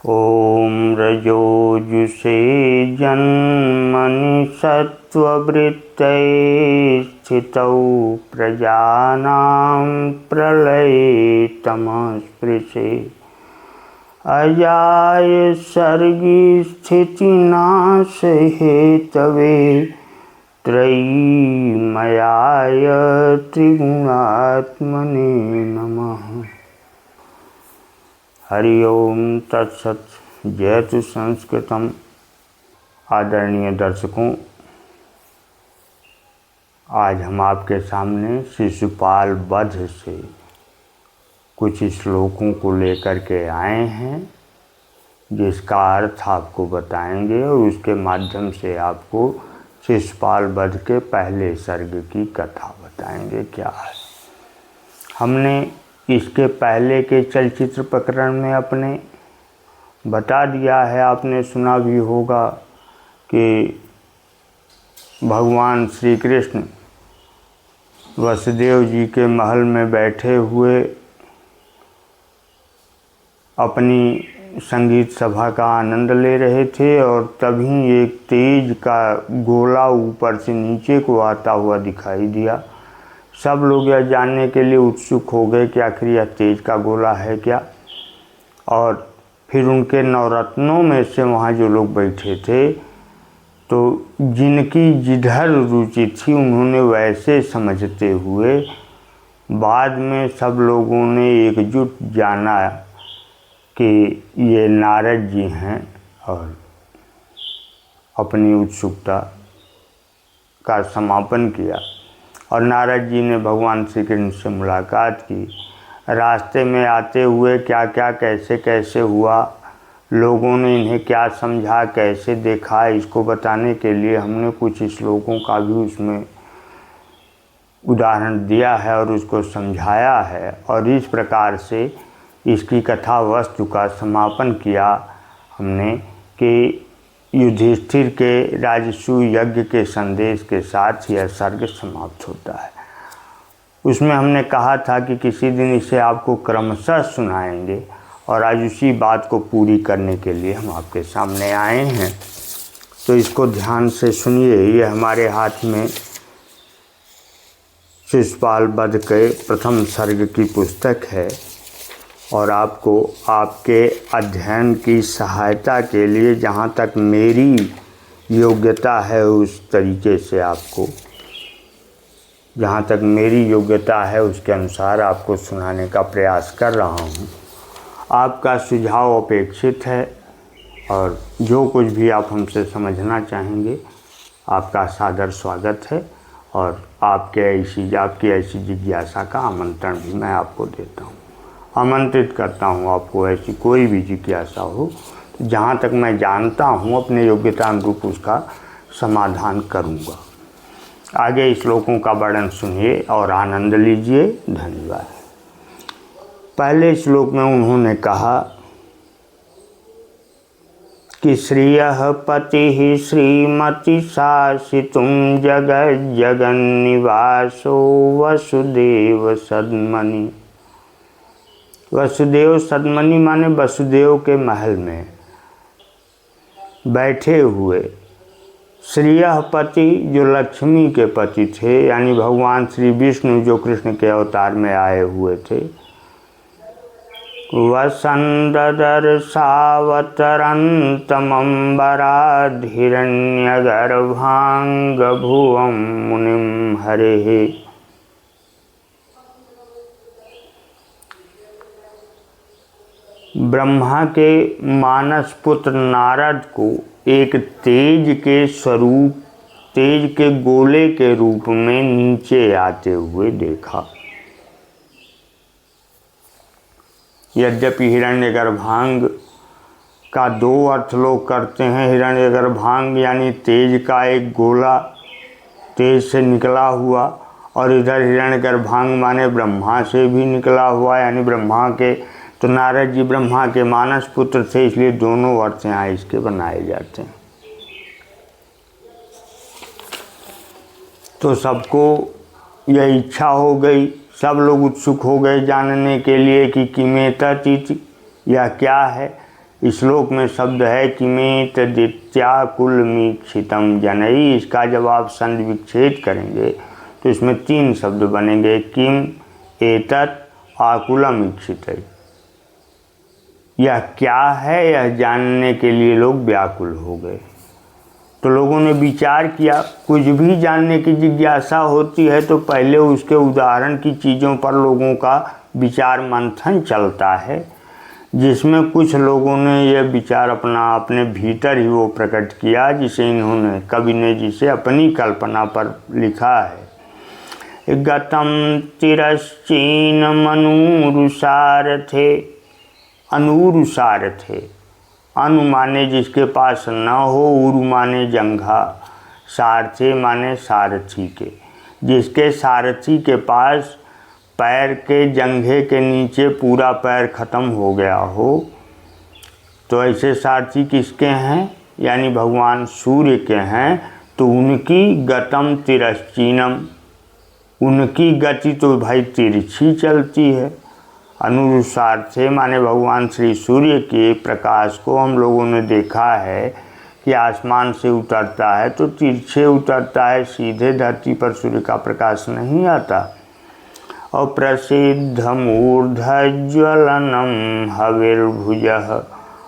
ॐ रजोजुषे जन्मनि सत्त्ववृत्तये स्थितौ प्रजानां प्रलये तमस्पृशे अजाय सर्गी स्थितिनाशहेतवे त्रयीमयाय त्रिगुणात्मने नमः। हरि ओम तत्सत। जयतु संस्कृतम। आदरणीय दर्शकों, आज हम आपके सामने शिशुपाल वध से कुछ श्लोकों को लेकर के आए हैं, जिसका अर्थ आपको बताएंगे और उसके माध्यम से आपको शिशुपाल वध के पहले सर्ग की कथा बताएंगे क्या है। हमने इसके पहले के चलचित्र प्रकरण में अपने बता दिया है, आपने सुना भी होगा कि भगवान श्री कृष्ण वसुदेव जी के महल में बैठे हुए अपनी संगीत सभा का आनंद ले रहे थे और तभी एक तेज का गोला ऊपर से नीचे को आता हुआ दिखाई दिया। सब लोग यह जानने के लिए उत्सुक हो गए कि आखिर यह तेज का गोला है क्या। और फिर उनके नवरत्नों में से वहाँ जो लोग बैठे थे, तो जिनकी जिधर रुचि थी उन्होंने वैसे समझते हुए बाद में सब लोगों ने एकजुट जाना कि ये नारद जी हैं और अपनी उत्सुकता का समापन किया। और नारद जी ने भगवान श्री कृष्ण से मुलाकात की। रास्ते में आते हुए क्या क्या कैसे कैसे हुआ, लोगों ने इन्हें क्या समझा, कैसे देखा, इसको बताने के लिए हमने कुछ श्लोकों का भी उसमें उदाहरण दिया है और उसको समझाया है। और इस प्रकार से इसकी कथा वस्तु का समापन किया हमने कि युधिष्ठिर के राजसूय यज्ञ के संदेश के साथ यह सर्ग समाप्त होता है। उसमें हमने कहा था कि किसी दिन इसे आपको क्रमशः सुनाएंगे और आज उसी बात को पूरी करने के लिए हम आपके सामने आए हैं। तो इसको ध्यान से सुनिए। ये हमारे हाथ में शिशुपाल वध के प्रथम सर्ग की पुस्तक है और आपको आपके अध्ययन की सहायता के लिए जहाँ तक मेरी योग्यता है उस तरीके से आपको, जहाँ तक मेरी योग्यता है उसके अनुसार आपको सुनाने का प्रयास कर रहा हूँ। आपका सुझाव अपेक्षित है और जो कुछ भी आप हमसे समझना चाहेंगे आपका सादर स्वागत है। और आपकी ऐसी जिज्ञासा का आमंत्रण भी मैं आपको देता हूँ, आमंत्रित करता हूँ आपको। ऐसी कोई भी जिज्ञासा हो तो जहाँ तक मैं जानता हूँ अपने योग्यता अनुरूप उसका समाधान करूँगा। आगे श्लोकों का वर्णन सुनिए और आनंद लीजिए। धन्यवाद। पहले श्लोक में उन्होंने कहा कि श्रियः पतिः श्रीमती शासितुं जगत् जगन्निवासो वसुदेव सद्मनि। वसुदेव सद्मनि माने वसुदेव के महल में बैठे हुए श्रियः पति जो लक्ष्मी के पति थे, यानी भगवान श्री विष्णु जो कृष्ण के अवतार में आए हुए थे। वसन्ददर्शावतरन्तमम्बराद्हिरण्यगर्भाङ्गभुवं मुनिं हरेः। ब्रह्मा के मानस पुत्र नारद को एक तेज के स्वरूप, तेज के गोले के रूप में नीचे आते हुए देखा। यद्यपि हिरण्यगर्भांग का दो अर्थ लोग करते हैं। हिरण्यगर्भांग यानी तेज का एक गोला, तेज से निकला हुआ, और इधर हिरण्यगर्भांग माने ब्रह्मा से भी निकला हुआ, यानी ब्रह्मा के। तो नारद जी ब्रह्मा के मानस पुत्र थे, इसलिए दोनों अर्थ यहाँ इसके बनाए जाते हैं। तो सबको यह इच्छा हो गई, सब लोग उत्सुक हो गए जानने के लिए कि किमेतत इति, यह क्या है। श्लोक में शब्द है किमेत दित्याकुलमीक्षितम जनई। इसका जब आप संधि विच्छेद करेंगे तो इसमें 3 शब्द बनेंगे, किम एतत् आकुलमीक्षित। यह क्या है, यह जानने के लिए लोग व्याकुल हो गए। तो लोगों ने विचार किया, कुछ भी जानने की जिज्ञासा होती है तो पहले उसके उदाहरण की चीज़ों पर लोगों का विचार मंथन चलता है, जिसमें कुछ लोगों ने यह विचार अपने भीतर ही वो प्रकट किया, जिसे इन्होंने कवि ने जिसे अपनी कल्पना पर लिखा है। गतम तिरश्चीनमनूरुसारथे। अनुरुसारथे, अनु माने जिसके पास न हो, उरु माने जंघा, सारथे माने सारथी के, जिसके सारथी के पास पैर के जंघे के नीचे पूरा पैर ख़त्म हो गया हो। तो ऐसे सारथी किसके हैं, यानी भगवान सूर्य के हैं। तो उनकी गतम तिरश्चीनम, उनकी गति तो भाई तिरछी चलती है। अनुसारथे माने भगवान श्री सूर्य के प्रकाश को हम लोगों ने देखा है कि आसमान से उतरता है तो तिरछे उतरता है, सीधे धरती पर सूर्य का प्रकाश नहीं आता। और प्रसिद्धमूर्धज्वलनम हविर्भुजः,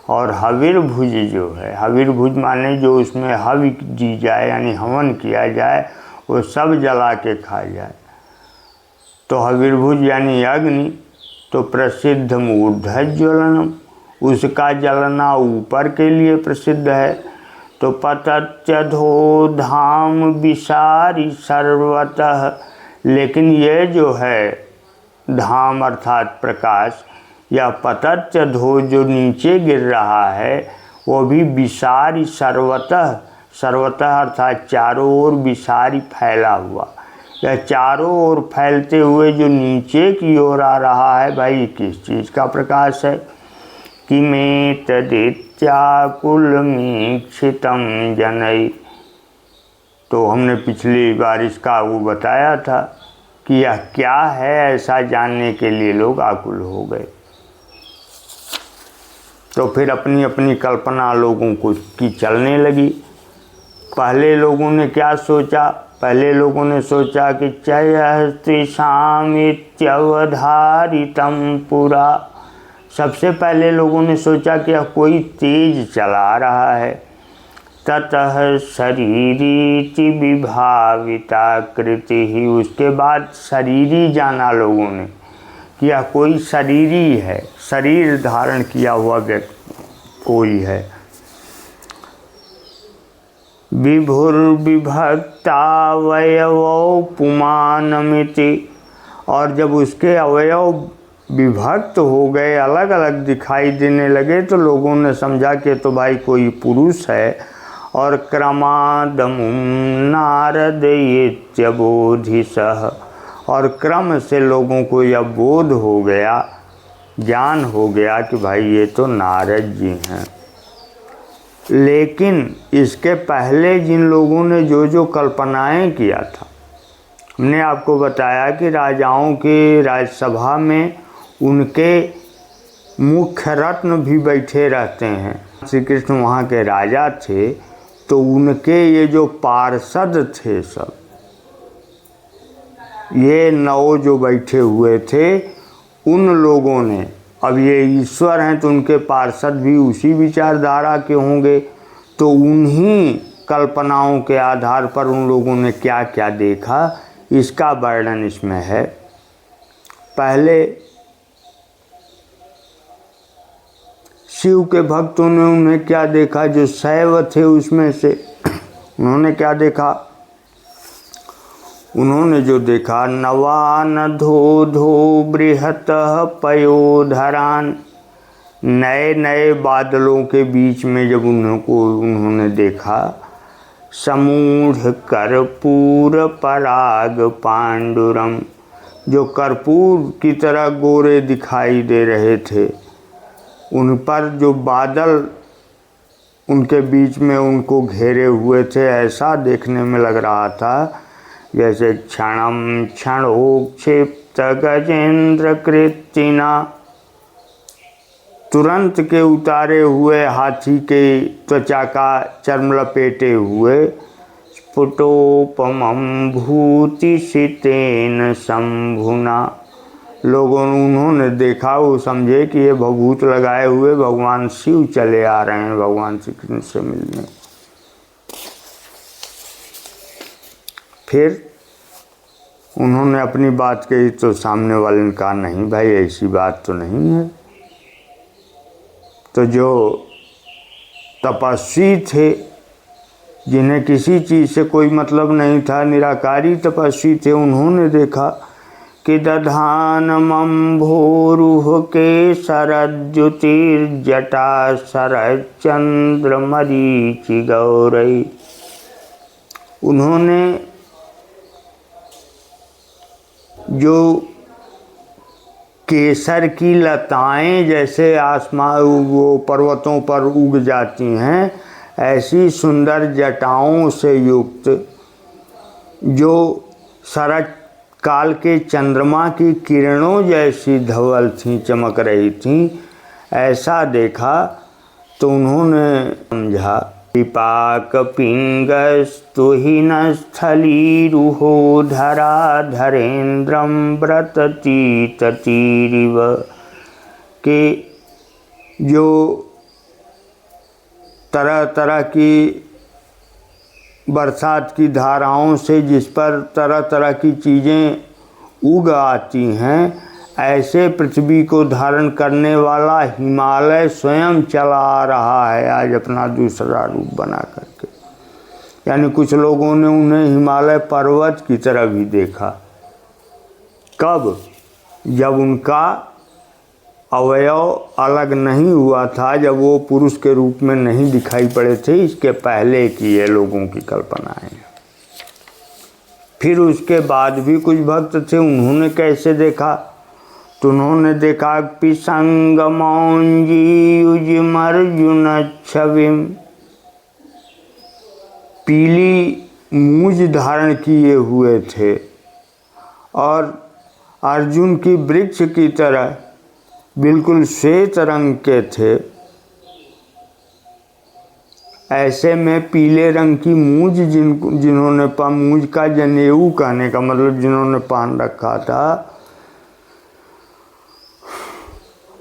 और हविर्भुज जो है, हविर्भुज माने जो उसमें हवि दी जाए यानी हवन किया जाए, वो सब जला के खा जाए। तो हविर्भुज यानी अग्नि। तो प्रसिद्ध मूर्धज्वलनम, उसका जलना ऊपर के लिए प्रसिद्ध है। तो पतत्यधो धाम विसारी सर्वतः, लेकिन ये जो है धाम अर्थात प्रकाश या पतत्यधो जो नीचे गिर रहा है, वो भी विसारी सर्वतः, सर्वतः अर्थात चारों ओर विसारी फैला हुआ, या चारों ओर फैलते हुए जो नीचे की ओर आ रहा है, भाई किस चीज़ का प्रकाश है। किमेत दित्याकुलमीक्षितम जनई। तो हमने पिछली बार इसका वो बताया था कि यह क्या है, ऐसा जानने के लिए लोग आकुल हो गए। तो फिर अपनी अपनी कल्पना लोगों को की चलने लगी। पहले लोगों ने क्या सोचा, पहले लोगों ने सोचा कि चयस्त्रिशामित्यवधारितम पुरा। सबसे पहले लोगों ने सोचा कि यह कोई तेज चला रहा है। ततः शरीरीति विभाविताकृति ही, उसके बाद शरीरी जाना लोगों ने कि यह कोई शरीरी है, शरीर धारण किया हुआ व्यक्ति कोई है। विभुर्विभक्तावयवौ पुमानमिति, और जब उसके अवयव विभक्त हो गए, अलग अलग दिखाई देने लगे, तो लोगों ने समझा कि तो भाई कोई पुरुष है। और क्रमादमुं नारदयेत्यबोधिसः, और क्रम से लोगों को यह बोध हो गया, ज्ञान हो गया कि भाई ये तो नारद जी हैं। लेकिन इसके पहले जिन लोगों ने जो जो कल्पनाएं किया था, हमने आपको बताया कि राजाओं के राजसभा में उनके मुख्य रत्न भी बैठे रहते हैं। श्री कृष्ण वहाँ के राजा थे, तो उनके ये जो पार्षद थे सब, ये 9 जो बैठे हुए थे, उन लोगों ने, अब ये ईश्वर हैं तो उनके पार्षद भी उसी विचारधारा के होंगे, तो उन्हीं कल्पनाओं के आधार पर उन लोगों ने क्या क्या देखा, इसका वर्णन इसमें है। पहले शिव के भक्तों ने उन्हें क्या देखा, जो शैव थे उसमें से उन्होंने क्या देखा, उन्होंने जो देखा, नवानधो धो बृहतः पयोधरान, नए नए बादलों के बीच में जब उन्होंने देखा, समूढ़ कर्पूर पराग पांडुरम, जो कर्पूर की तरह गोरे दिखाई दे रहे थे, उन पर जो बादल उनके बीच में उनको घेरे हुए थे, ऐसा देखने में लग रहा था जैसे क्षणम क्षणोक्षिप्त गजेंद्र कृत्तिना। तुरंत के उतारे हुए हाथी के त्वचा का चर्म लपेटे हुए स्फुटोपमं भूतिसितेन शंभुना, उन्होंने देखा, वो समझे कि ये भभूत लगाए हुए भगवान शिव चले आ रहे हैं भगवान श्री कृष्ण से मिलने। फिर उन्होंने अपनी बात कही तो सामने वाले ने कहा नहीं भाई ऐसी बात तो नहीं है। तो जो तपस्वी थे, जिन्हें किसी चीज़ से कोई मतलब नहीं था, निराकारी तपस्वी थे, उन्होंने देखा कि दधानमंभोरुह के शरद्युतिर्जटा शरच्चंद्र मरीचि गौरई। उन्होंने जो केसर की लताएं जैसे आसमान वो पर्वतों पर उग जाती हैं, ऐसी सुंदर जटाओं से युक्त जो शरद काल के चंद्रमा की किरणों जैसी धवल थीं, चमक रही थीं, ऐसा देखा। तो उन्होंने समझा विपाक पिंगस्तुहिन स्थलीरुहो धरा धरेन्द्रम व्रतती ततीरिव, के जो तरह तरह की बरसात की धाराओं से जिस पर तरह तरह की चीज़ें उग आती हैं, ऐसे पृथ्वी को धारण करने वाला हिमालय स्वयं चला आ रहा है आज अपना दूसरा रूप बना करके। यानी कुछ लोगों ने उन्हें हिमालय पर्वत की तरह भी देखा। कब? जब उनका अवयव अलग नहीं हुआ था, जब वो पुरुष के रूप में नहीं दिखाई पड़े थे। इसके पहले की ये लोगों की कल्पनाएं। फिर उसके बाद भी कुछ भक्त थे, उन्होंने कैसे देखा? तो उन्होंने देखा पिसंगमौंजीयुजिमर्जुन छविम, पीली मूंज धारण किए हुए थे और अर्जुन की वृक्ष की तरह बिल्कुल श्वेत रंग के थे। ऐसे में पीले रंग की मूंज जिन्होंने मूंज का जनेऊ कहने का मतलब जिन्होंने पहन रखा था,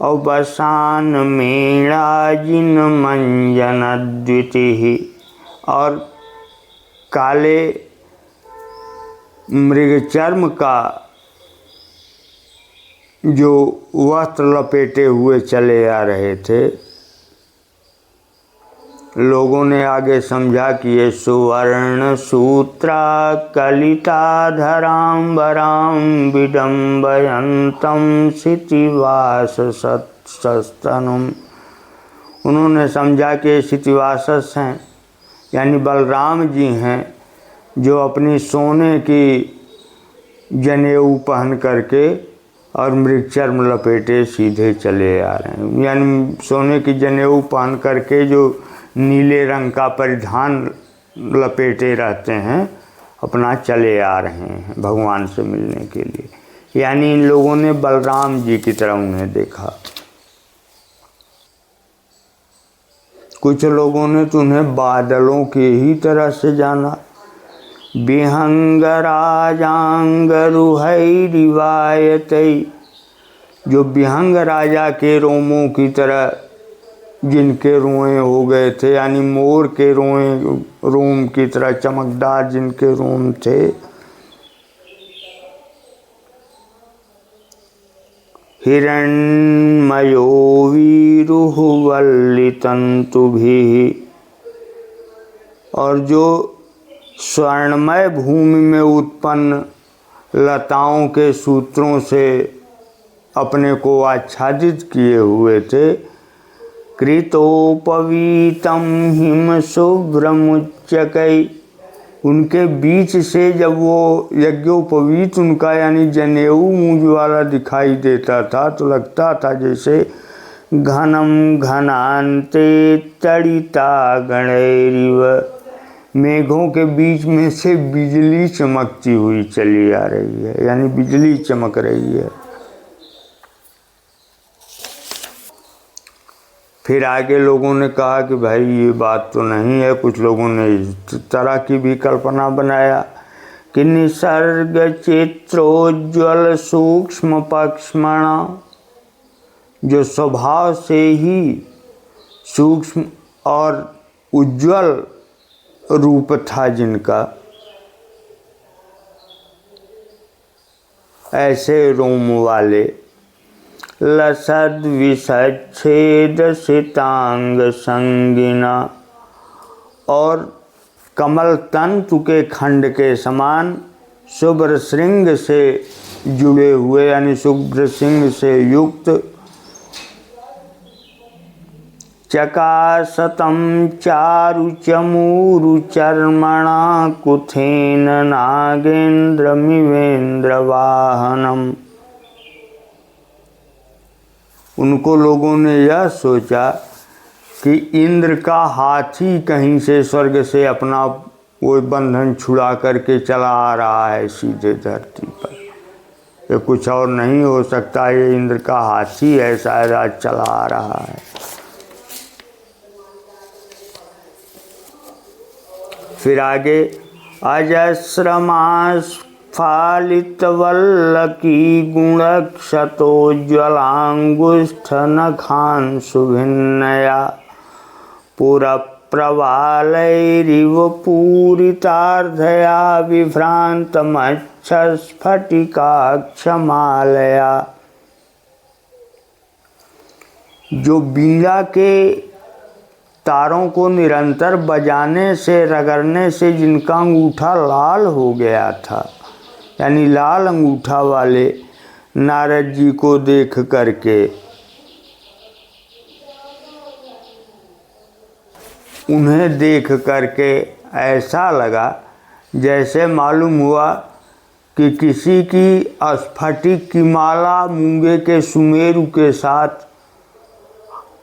अवसान मेणा जिन मंजन द्वितीहि, और काले मृगचर्म का जो वस्त्र लपेटे हुए चले आ रहे थे। लोगों ने आगे समझा कि ये सुवर्ण सूत्रा कलिताधराम्बराम विडम्बयन्तम क्षितिवास सस्तनुम। उन्होंने समझा कि ये क्षितिवासस हैं, यानी बलराम जी हैं, जो अपनी सोने की जनेऊ पहन करके और मृगचर्म लपेटे सीधे चले आ रहे हैं। यानी सोने की जनेऊ पहन करके जो नीले रंग का परिधान लपेटे रहते हैं, अपना चले आ रहे हैं भगवान से मिलने के लिए। यानी इन लोगों ने बलराम जी की तरह उन्हें देखा। कुछ लोगों ने तो उन्हें बादलों के ही तरह से जाना। विहंगराजांगरुहैरिवायतै, जो विहंग राजा के रोमों की तरह जिनके रोएं हो गए थे, यानी मोर के रोम की तरह चमकदार जिनके रोम थे। हिरण्मयो वीरुहवल्लितंतुभिः, और जो स्वर्णमय भूमि में उत्पन्न लताओं के सूत्रों से अपने को आच्छादित किए हुए थे। कृतोपवीतम हिम शुभ्रमुच्चकै, उनके बीच से जब वो यज्ञोपवीत उनका यानी जनेऊ मूंज वाला दिखाई देता था, तो लगता था जैसे घनम घनान्ते तड़िता गणैरिव, मेघों के बीच में से बिजली चमकती हुई चली आ रही है, यानी बिजली चमक रही है। फिर आगे लोगों ने कहा कि भाई ये बात तो नहीं है, कुछ लोगों ने इस तरह की भी कल्पना बनाया कि निसर्ग चित्रोज्ज्वल सूक्ष्म पक्ष्मणा, जो स्वभाव से ही सूक्ष्म और उज्ज्वल रूप था जिनका, ऐसे रोम वाले लसद विसच्छेद सितांग संगिना, और कमल तंतु के खंड के समान शुभ्र श्रृंग से जुड़े हुए, यानी शुभ्र श्रृंग से युक्त, चकासतम चारु चमूरु चर्मणा कुथेन नागेन्द्र मिवेन्द्र वाहनम। उनको लोगों ने यह सोचा कि इंद्र का हाथी कहीं से स्वर्ग से अपना वो बंधन छुड़ा करके चला आ रहा है सीधे धरती पर, ये कुछ और नहीं हो सकता, ये इंद्र का हाथी है शायद आज चला आ रहा है। फिर आगे अजस्रमास्फालित वल्लकी गुणक्षतोज्ज्वलांगुष्ठ नखान सुभिन्नया पुरप्रवालैरिव पूरितार्धया विभ्रांतमच्छस्फटिकाक्षमालया। जो बीड़ा के तारों को निरंतर बजाने से, रगड़ने से जिनका अंगूठा लाल हो गया था, यानी लाल अंगूठा वाले नारद जी को देख करके उन्हें देख करके ऐसा लगा जैसे मालूम हुआ कि किसी की स्फटिक की माला मूंगे के सुमेरु के साथ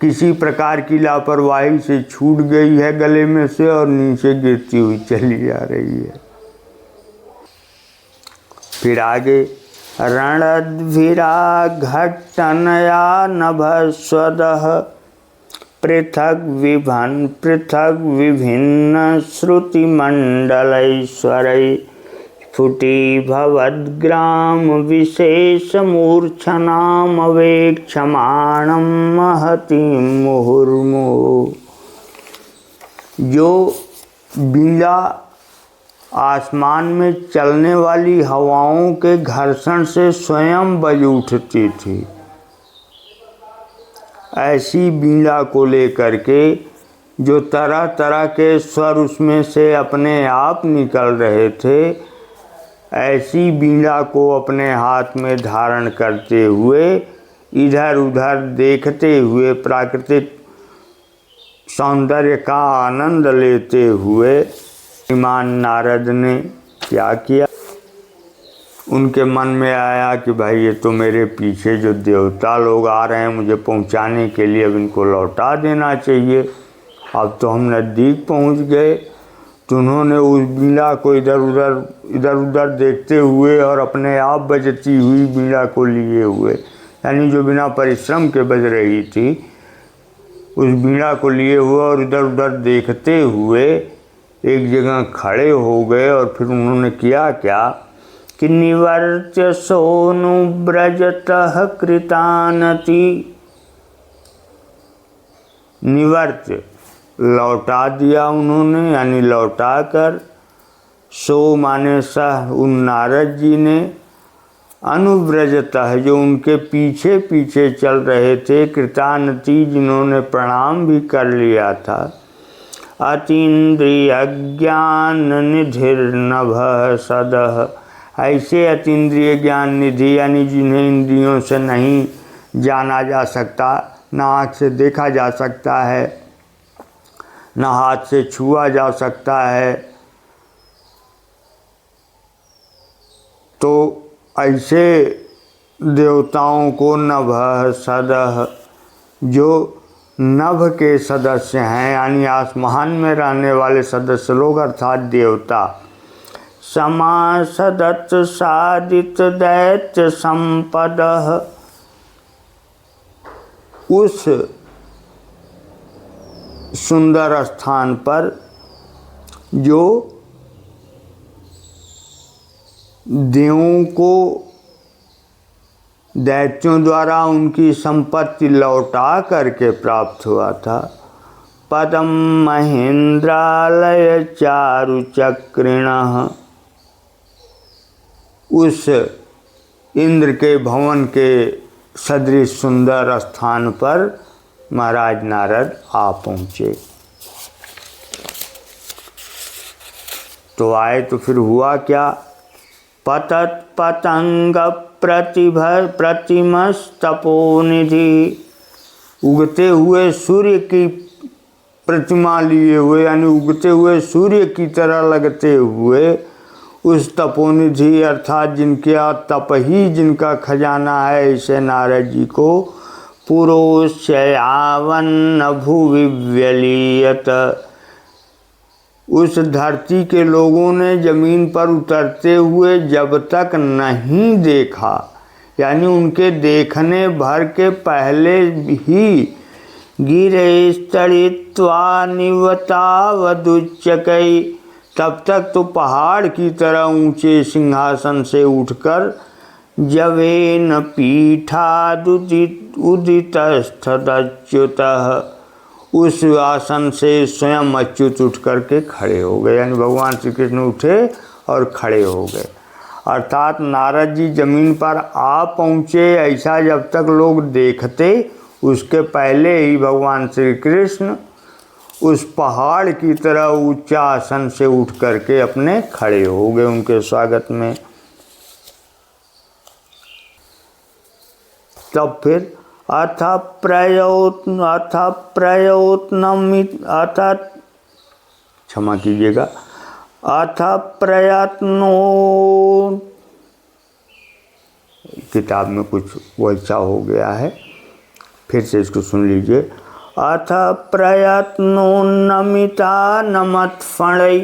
किसी प्रकार की लापरवाही से छूट गई है गले में से और नीचे गिरती हुई चली आ रही है। फिर आगे रणद्भिरा घट्टनया नभस्वदः पृथक विभिन्न श्रुति मंडलैश्वरै स्फुटी भवद्ग्राम विशेष मूर्छनामवेक्षमाणं महतीं मुहुर्मुहुः। जो बीड़ा आसमान में चलने वाली हवाओं के घर्षण से स्वयं बज उठती थी, ऐसी बीड़ा को लेकर के जो तरह तरह के स्वर उसमें से अपने आप निकल रहे थे, ऐसी बीड़ा को अपने हाथ में धारण करते हुए इधर उधर देखते हुए प्राकृतिक सौंदर्य का आनंद लेते हुए श्रीमान नारद ने क्या किया, उनके मन में आया कि भाई ये तो मेरे पीछे जो देवता लोग आ रहे हैं मुझे पहुंचाने के लिए, अब इनको लौटा देना चाहिए। अब तो हम नज़दीक पहुंच गए। तो उन्होंने उस बीड़ा को इधर उधर देखते हुए और अपने आप बजती हुई बीड़ा को लिए हुए, यानी जो बिना परिश्रम के बज रही थी, उस बीड़ा को लिए हुए और इधर उधर देखते हुए एक जगह खड़े हो गए। और फिर उन्होंने किया क्या कि निवर्त्य सोनु ब्रजतः कृतानति, निवर्त्य लौटा दिया उन्होंने, यानी लौटा कर, सो माने सह उन नारद जी ने, अनुव्रजतः जो उनके पीछे पीछे चल रहे थे, कृतानति जिन्होंने प्रणाम भी कर लिया था, अतीन्द्रिय ज्ञान निधिर्नभः सदः, ऐसे अतीन्द्रिय ज्ञान निधि यानी जिन्हें इंद्रियों से नहीं जाना जा सकता, ना आँख से देखा जा सकता है, ना हाथ से छुआ जा सकता है, तो ऐसे देवताओं को नभः सदः, जो नभ के सदस्य हैं, यानी आसमान में रहने वाले सदस्य लोग अर्थात देवता, समासदत् सादित दैत्य संपदः, उस सुंदर स्थान पर जो देवों को दैत्यों द्वारा उनकी संपत्ति लौटा करके प्राप्त हुआ था। पदम महेंद्रालय चारु चक्रिणः, उस इंद्र के भवन के सदृश सुंदर स्थान पर महाराज नारद आ पहुँचे। तो आए तो फिर हुआ क्या? पतत पतंग प्रतिमस्तपोनिधि, उगते हुए सूर्य की प्रतिमा लिए हुए, यानी उगते हुए सूर्य की तरह लगते हुए उस तपोनिधि अर्थात जिनके तप ही जिनका खजाना है, ऐसे नारद जी को पुरोश्चयावन्न भुवि व्यलीयत, उस धरती के लोगों ने जमीन पर उतरते हुए जब तक नहीं देखा, यानी उनके देखने भर के पहले ही गिरे स्तरित्वा निवतावदुच्चकै, तब तक तो पहाड़ की तरह ऊंचे सिंहासन से उठकर जवेन पीठादुदितस्तदच्युतः, उस आसन से स्वयं अच्युत उठ करके खड़े हो गए, यानी भगवान श्री कृष्ण उठे और खड़े हो गए। अर्थात नारद जी जमीन पर आ पहुँचे, ऐसा जब तक लोग देखते उसके पहले ही भगवान श्री कृष्ण उस पहाड़ की तरह ऊंचा आसन से उठ करके अपने खड़े हो गए उनके स्वागत में। तब फिर अथ क्षमा कीजिएगा, अथ प्रयत्नो, किताब में कुछ वैसा हो गया है, फिर से इसको सुन लीजिए। अथ प्रयत्नो नमिता नमत फणै,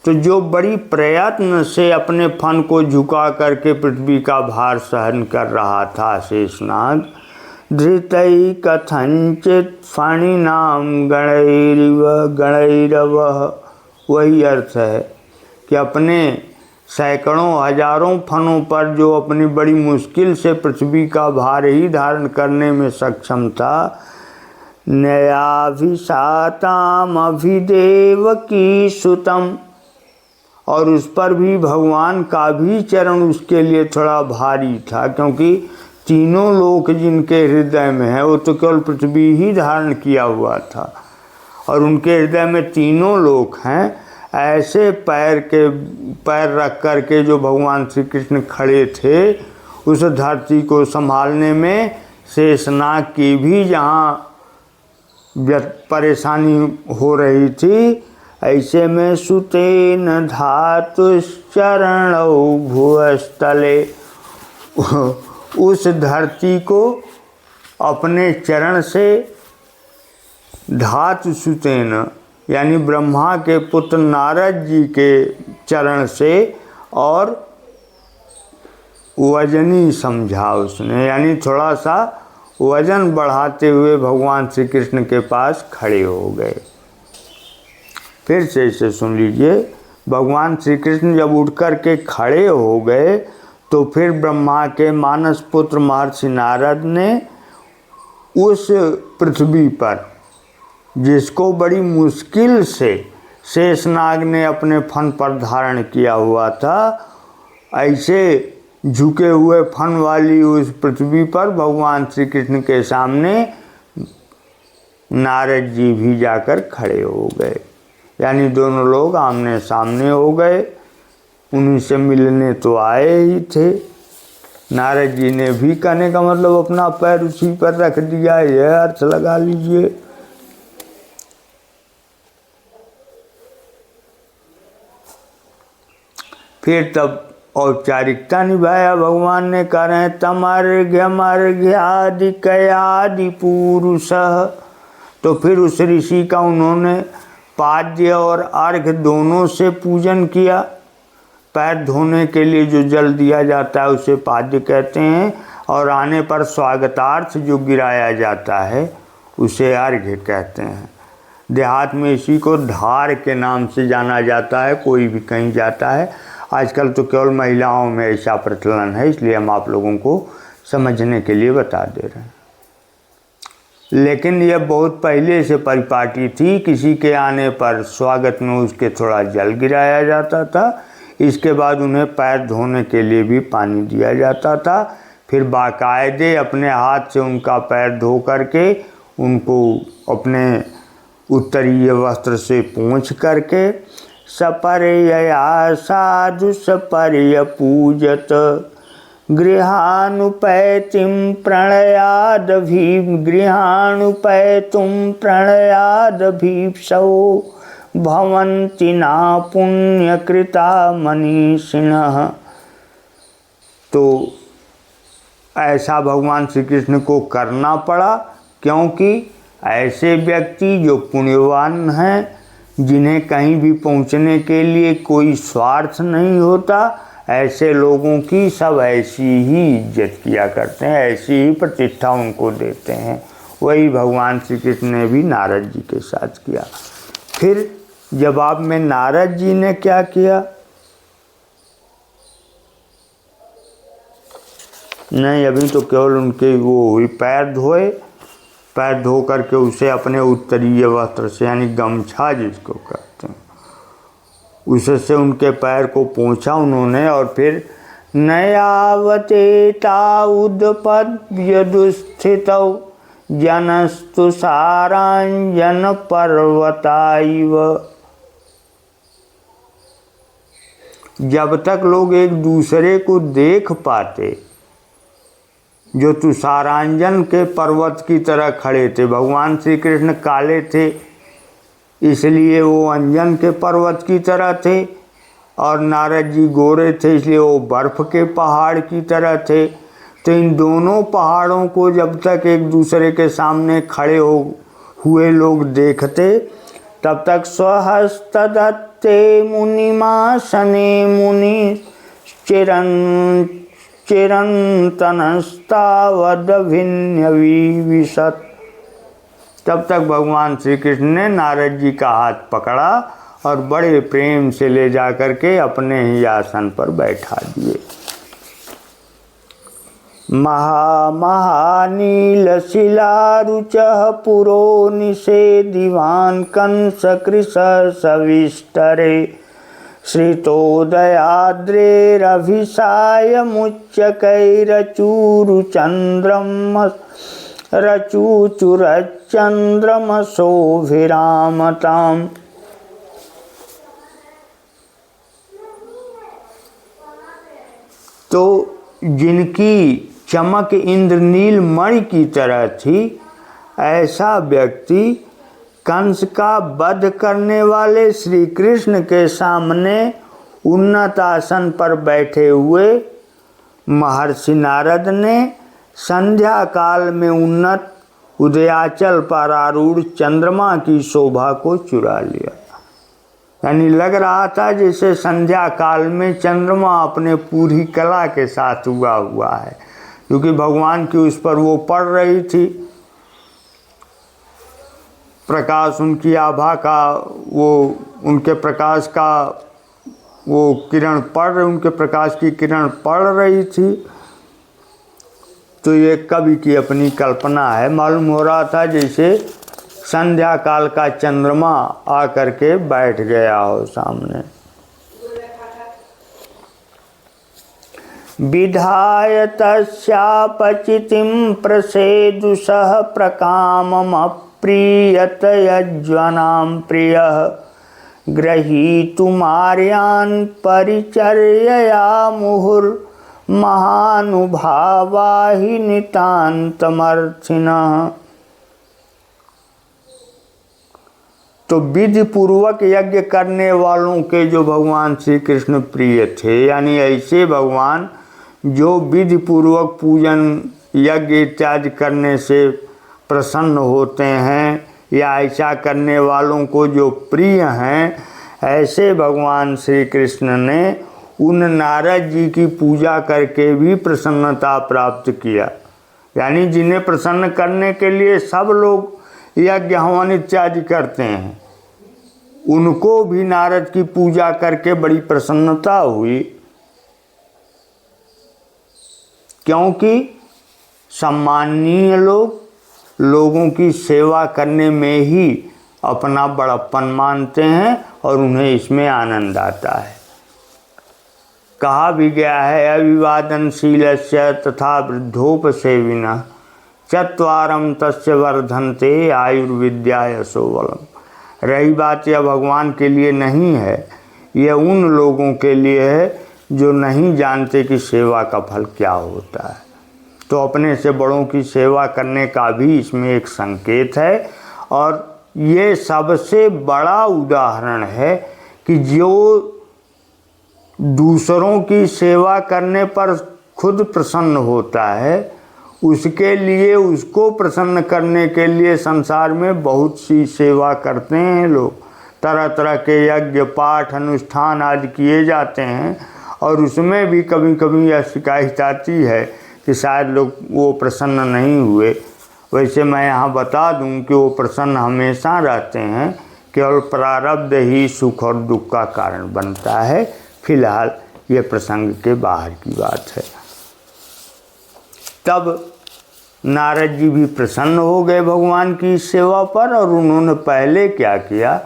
तो जो बड़ी प्रयत्न से अपने फन को झुका करके पृथ्वी का भार सहन कर रहा था शेषनाग, धृतै कथंचित फणिनाम गणैरवः, वही अर्थ है कि अपने सैकड़ों हजारों फनों पर जो अपनी बड़ी मुश्किल से पृथ्वी का भार ही धारण करने में सक्षम था, नयाभिसाताम अभिदेवकी सुतम, और उस पर भी भगवान का भी चरण उसके लिए थोड़ा भारी था, क्योंकि तीनों लोक जिनके हृदय में है वो तो केवल पृथ्वी ही धारण किया हुआ था, और उनके हृदय में तीनों लोक हैं। ऐसे पैर रख कर के जो भगवान श्री कृष्ण खड़े थे, उस धरती को संभालने में शेषनाग की भी जहाँ परेशानी हो रही थी, ऐसे में सुतेन धातुश्चरणौ भुवस्तले, उस धरती को अपने चरण से धातु सुतेन, यानी ब्रह्मा के पुत्र नारद जी के चरण से, और वजनी समझा उसने, यानी थोड़ा सा वजन बढ़ाते हुए भगवान श्री कृष्ण के पास खड़े हो गए। फिर से इसे सुन लीजिए। भगवान श्री कृष्ण जब उठ कर के खड़े हो गए तो फिर ब्रह्मा के मानस पुत्र महर्षि नारद ने उस पृथ्वी पर, जिसको बड़ी मुश्किल से शेषनाग ने अपने फन पर धारण किया हुआ था, ऐसे झुके हुए फन वाली उस पृथ्वी पर भगवान श्री कृष्ण के सामने नारद जी भी जाकर खड़े हो गए, यानी दोनों लोग आमने सामने हो गए। उन्हीं से मिलने तो आए ही थे। नारद जी ने भी, कहने का मतलब अपना पैर उसी पर रख दिया, यह अर्थ लगा लीजिए। फिर तब औपचारिकता निभाया भगवान ने, कह रहे हैं तमर्घ्यमर्घ्यादि कयादि पुरुष, तो फिर उस ऋषि का उन्होंने पाद्य और अर्घ्य दोनों से पूजन किया। पैर धोने के लिए जो जल दिया जाता है उसे पाद्य कहते हैं, और आने पर स्वागतार्थ जो गिराया जाता है उसे अर्घ्य कहते हैं। देहात में इसी को धार के नाम से जाना जाता है। कोई भी कहीं जाता है, आजकल तो केवल महिलाओं में ऐसा प्रचलन है, इसलिए हम आप लोगों को समझने के लिए बता दे रहे हैं। लेकिन यह बहुत पहले से परिपाटी थी। किसी के आने पर स्वागत में उसके थोड़ा जल गिराया जाता था, इसके बाद उन्हें पैर धोने के लिए भी पानी दिया जाता था। फिर बाकायदे अपने हाथ से उनका पैर धो करके उनको अपने उत्तरीय वस्त्र से पोंछ करके सपर्यया साधु सपर्य पूजत गृहानुपैतिं प्रणयादभीप्सौ भवन्ति ना पुण्यकृता मनीषिणः। तो ऐसा भगवान श्री कृष्ण को करना पड़ा, क्योंकि ऐसे व्यक्ति जो पुण्यवान हैं, जिन्हें कहीं भी पहुंचने के लिए कोई स्वार्थ नहीं होता, ऐसे लोगों की सब ऐसी ही इज्जत किया करते हैं, ऐसी ही प्रतिष्ठा उनको देते हैं। वही भगवान श्री कृष्ण ने भी नारद जी के साथ किया। फिर जवाब में नारद जी ने क्या किया? नहीं, अभी तो केवल उनके वो हुई, पैर धोए, पैर धो करके उसे अपने उत्तरीय वस्त्र से, यानी गमछा जिसको कहते हैं, उससे उनके पैर को पोंछा उन्होंने। और फिर नयावते ताउदपद्यदुस्थितौ जनस्तु सारांजन पर्वताइव। जब तक लोग एक दूसरे को देख पाते, जो तुषारांजन के पर्वत की तरह खड़े थे। भगवान श्री कृष्ण काले थे, इसलिए वो अंजन के पर्वत की तरह थे, और नारद जी गोरे थे, इसलिए वो बर्फ़ के पहाड़ की तरह थे। तो इन दोनों पहाड़ों को जब तक एक दूसरे के सामने खड़े हुए लोग देखते, तब तक स्वहस्तदत्ते मुनिमासने मुनि चिरंतनस्तावदभिन्यविशत। तब तक भगवान श्री कृष्ण ने नारद जी का हाथ पकड़ा और बड़े प्रेम से ले जा करके अपने ही आसन पर बैठा दिए। महानीलशिलारुचः पुरो निषेदिवान् कंसकृशः सविष्टरे श्रितोदयाद्रेरभिसायमुच्चकैरचूरुचन्द्रमसोभिरामताम्। तो जिनकी चमक इंद्रनील मणि की तरह थी, ऐसा व्यक्ति कंस का वध करने वाले श्री कृष्ण के सामने उन्नत आसन पर बैठे हुए महर्षि नारद ने संध्या काल में उन्नत उदयाचल पर आरूढ़ चंद्रमा की शोभा को चुरा लिया। यानी लग रहा था जैसे संध्या काल में चंद्रमा अपने पूरी कला के साथ उगा हुआ है, क्योंकि भगवान की उस पर वो पड़ रही थी प्रकाश, उनकी आभा का वो, उनके प्रकाश का वो किरण उनके प्रकाश की किरण पड़ रही थी। तो ये कवि की अपनी कल्पना है। मालूम हो रहा था जैसे संध्या काल का चंद्रमा आकर के बैठ गया हो सामने। विधाय तस्यापचितिं प्रसेदुषः प्रकाममप्रियतयज्वनां प्रियः ग्रहीतुमार्यान् परिचर्यया मुहुर्महानुभावा हि नितान्तमर्थिनः। तो विधि पूर्वक यज्ञ करने वालों के जो भगवान श्री कृष्ण प्रिय थे, यानी ऐसे भगवान जो विधि पूर्वक पूजन यज्ञ इत्यादि करने से प्रसन्न होते हैं, या ऐसा करने वालों को जो प्रिय हैं, ऐसे भगवान श्री कृष्ण ने उन नारद जी की पूजा करके भी प्रसन्नता प्राप्त किया। यानी जिन्हें प्रसन्न करने के लिए सब लोग यज्ञ हवन इत्यादि करते हैं, उनको भी नारद की पूजा करके बड़ी प्रसन्नता हुई, क्योंकि सम्माननीय लोगों की सेवा करने में ही अपना बड़प्पन मानते हैं और उन्हें इसमें आनंद आता है। कहा भी गया है, अविवादनशीलस्य तथा वृद्धोपसेविनः चत्वारम तस्य वर्धन्ते आयुर्विद्या यशो बलम। रही बात यह भगवान के लिए नहीं है, यह उन लोगों के लिए है जो नहीं जानते कि सेवा का फल क्या होता है। तो अपने से बड़ों की सेवा करने का भी इसमें एक संकेत है। और ये सबसे बड़ा उदाहरण है कि जो दूसरों की सेवा करने पर खुद प्रसन्न होता है, उसके लिए, उसको प्रसन्न करने के लिए संसार में बहुत सी सेवा करते हैं लोग। तरह तरह के यज्ञ पाठ अनुष्ठान आदि किए जाते हैं और उसमें भी कभी कभी यह शिकायत आती है कि शायद लोग वो प्रसन्न नहीं हुए। वैसे मैं यहाँ बता दूं कि वो प्रसन्न हमेशा रहते हैं, केवल प्रारब्ध ही सुख और दुख का कारण बनता है। फिलहाल ये प्रसंग के बाहर की बात है। तब नारद जी भी प्रसन्न हो गए भगवान की सेवा पर, और उन्होंने पहले क्या किया,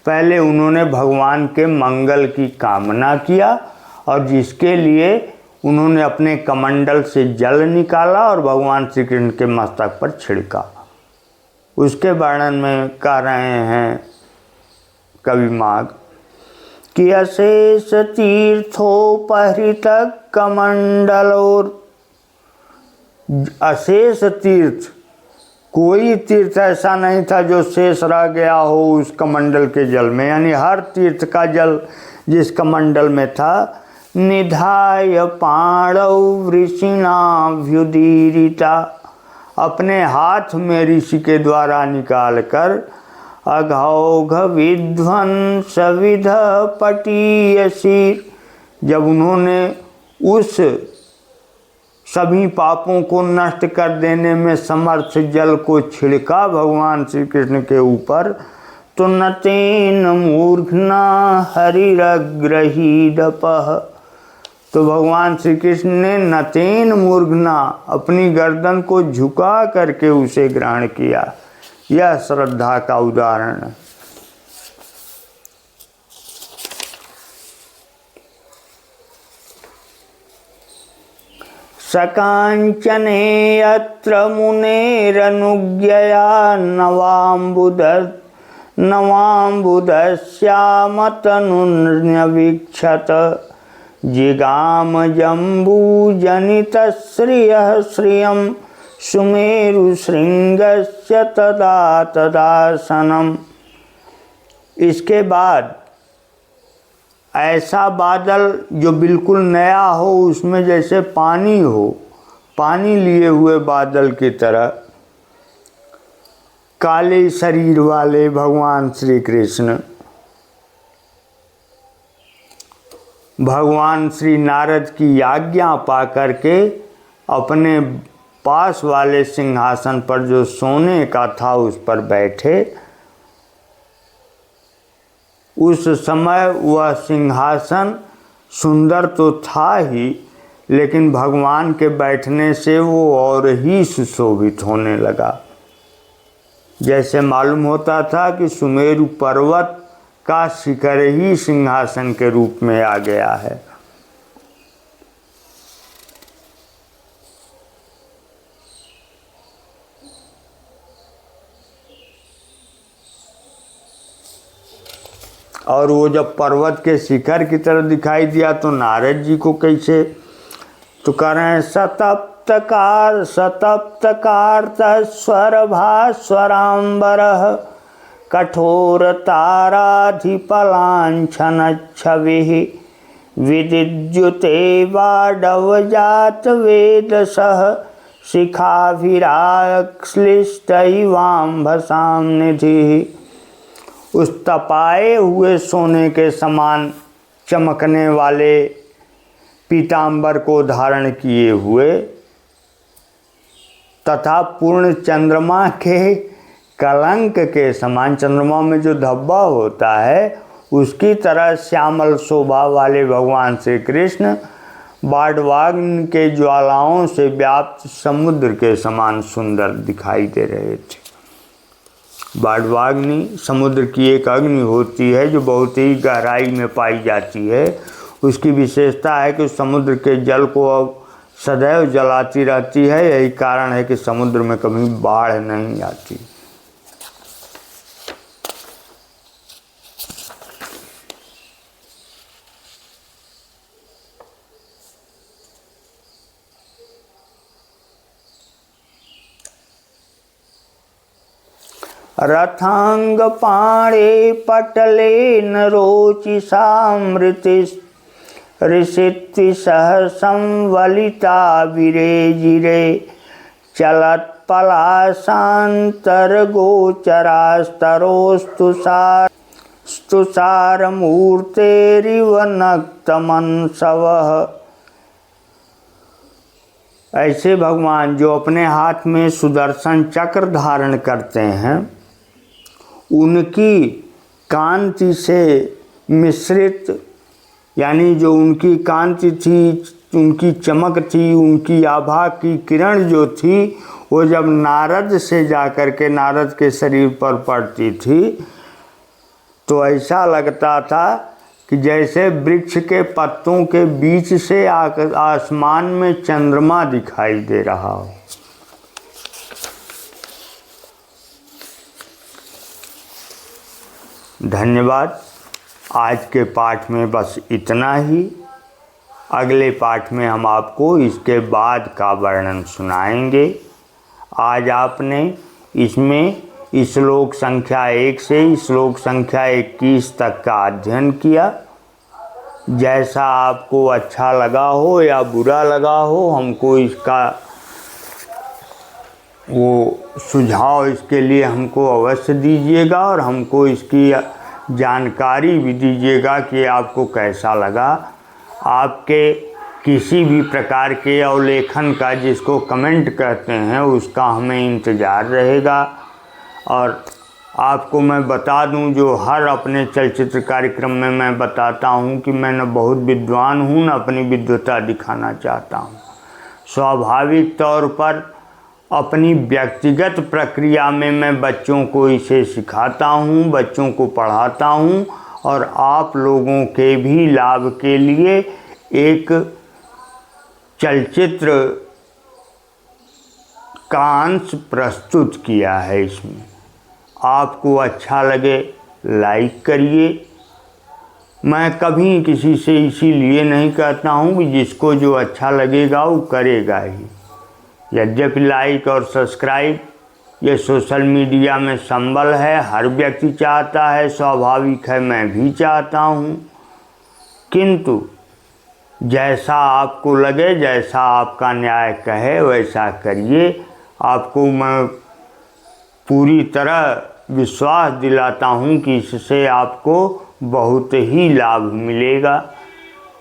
पहले उन्होंने भगवान के मंगल की कामना किया और जिसके लिए उन्होंने अपने कमंडल से जल निकाला और भगवान श्री कृष्ण के मस्तक पर छिड़का। उसके वर्णन में कह रहे हैं कवि माघ कि अशेष तीर्थोपहृत कमंडलोर। अशेष तीर्थ, कोई तीर्थ ऐसा नहीं था जो शेष रह गया हो उस कमंडल के जल में, यानी हर तीर्थ का जल जिस कमंडल में था। निधाय पाणौ वृषिणाभ्युदीरिता, अपने हाथ में ऋषि के द्वारा निकाल कर अघौघ विध्वंस विध पटीय शीर, जब उन्होंने उस सभी पापों को नष्ट कर देने में समर्थ जल को छिड़का भगवान श्री कृष्ण के ऊपर, तो नतेन मूर्घना हरिरग्रहीदपः, तो भगवान श्री कृष्ण ने नतेन मूर्घना, अपनी गर्दन को झुका करके उसे ग्रहण किया। यह श्रद्धा का उदाहरण है। सकांचने यत्र मुनेरनुज्ञया नवाम्बुदस्यामतनुन्यवीक्षत जिगाम जम्बूजनितश्रियः श्रियं सुमेरुशृंगस्य तदा तदासनम। इसके बाद ऐसा बादल जो बिल्कुल नया हो, उसमें जैसे पानी हो, पानी लिए हुए बादल की तरह काले शरीर वाले भगवान श्री कृष्ण भगवान श्री नारद की आज्ञा पा करके अपने पास वाले सिंहासन पर जो सोने का था उस पर बैठे। उस समय वह सिंहासन सुंदर तो था ही, लेकिन भगवान के बैठने से वो और ही सुशोभित होने लगा। जैसे मालूम होता था कि सुमेरु पर्वत का शिखर ही सिंहासन के रूप में आ गया है। और वो जब पर्वत के शिखर की तरह दिखाई दिया तो नारद जी को कैसे, तो कह रहे हैं सतप्तकार स्वर भास्वरांबरः कठोर ताराधिपलांछन छविः विदिद्युते वाडवजात वेदसः शिखाभिराक्लिष्टैवाम्भसां निधिः। उस तपाए हुए सोने के समान चमकने वाले पीतांबर को धारण किए हुए तथा पूर्ण चंद्रमा के कलंक के समान, चंद्रमा में जो धब्बा होता है उसकी तरह श्यामल शोभा वाले भगवान श्री कृष्ण बाड़वाग्नि के ज्वालाओं से व्याप्त समुद्र के समान सुंदर दिखाई दे रहे थे। बाड़वाग्नि समुद्र की एक अग्नि होती है जो बहुत ही गहराई में पाई जाती है। उसकी विशेषता है कि समुद्र के जल को अब सदैव जलाती रहती है। यही कारण है कि समुद्र में कभी बाढ़ नहीं आती। रथांग पाणे पटले न रोचि सामृति ऋषित्ति सह संवलिता विरेजिरे चलत पलाशांतर गोचरास्तरोस्तुषार मूर्तेरिव नक्तमंसवः। ऐसे भगवान जो अपने हाथ में सुदर्शन चक्र धारण करते हैं, उनकी कांति से मिश्रित, यानी जो उनकी कांति थी, उनकी चमक थी, उनकी आभा की किरण जो थी, वो जब नारद से जाकर के नारद के शरीर पर पड़ती थी तो ऐसा लगता था कि जैसे वृक्ष के पत्तों के बीच से आसमान में चंद्रमा दिखाई दे रहा हो। धन्यवाद। आज के पाठ में बस इतना ही। अगले पाठ में हम आपको इसके बाद का वर्णन सुनाएंगे। आज आपने इसमें श्लोक संख्या 1 से श्लोक संख्या 21 तक का अध्ययन किया। जैसा आपको अच्छा लगा हो या बुरा लगा हो, हमको इसका वो सुझाव इसके लिए हमको अवश्य दीजिएगा और हमको इसकी जानकारी भी दीजिएगा कि आपको कैसा लगा। आपके किसी भी प्रकार के अवलेखन का, जिसको कमेंट कहते हैं, उसका हमें इंतज़ार रहेगा। और आपको मैं बता दूं, जो हर अपने चलचित्र कार्यक्रम में मैं बताता हूं कि मैं न बहुत विद्वान हूं, न अपनी विद्वता दिखाना चाहता हूं। स्वाभाविक तौर पर अपनी व्यक्तिगत प्रक्रिया में मैं बच्चों को इसे सिखाता हूं, बच्चों को पढ़ाता हूं और आप लोगों के भी लाभ के लिए एक चलचित्र का अंश प्रस्तुत किया है। इसमें आपको अच्छा लगे लाइक करिए। मैं कभी किसी से इसीलिए नहीं कहता हूँ कि जिसको जो अच्छा लगेगा वो करेगा ही। यद्यपि लाइक और सब्सक्राइब ये सोशल मीडिया में संबल है, हर व्यक्ति चाहता है, स्वाभाविक है, मैं भी चाहता हूँ। किंतु जैसा आपको लगे, जैसा आपका न्याय कहे, वैसा करिए। आपको मैं पूरी तरह विश्वास दिलाता हूँ कि इससे आपको बहुत ही लाभ मिलेगा,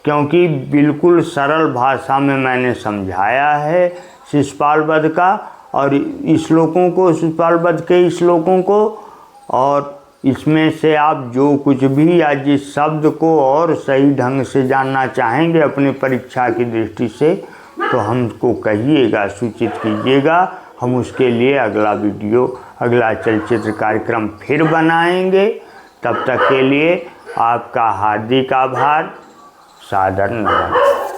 क्योंकि बिल्कुल सरल भाषा में मैंने समझाया है शिशुपाल वध का और श्लोकों को, शिशुपाल वध के श्लोकों को। और इसमें से आप जो कुछ भी या जिस शब्द को और सही ढंग से जानना चाहेंगे अपने परीक्षा की दृष्टि से, तो हमको कहिएगा, सूचित कीजिएगा। हम उसके लिए अगला वीडियो, अगला चलचित्र कार्यक्रम फिर बनाएंगे। तब तक के लिए आपका हार्दिक आभार, सादर नमन।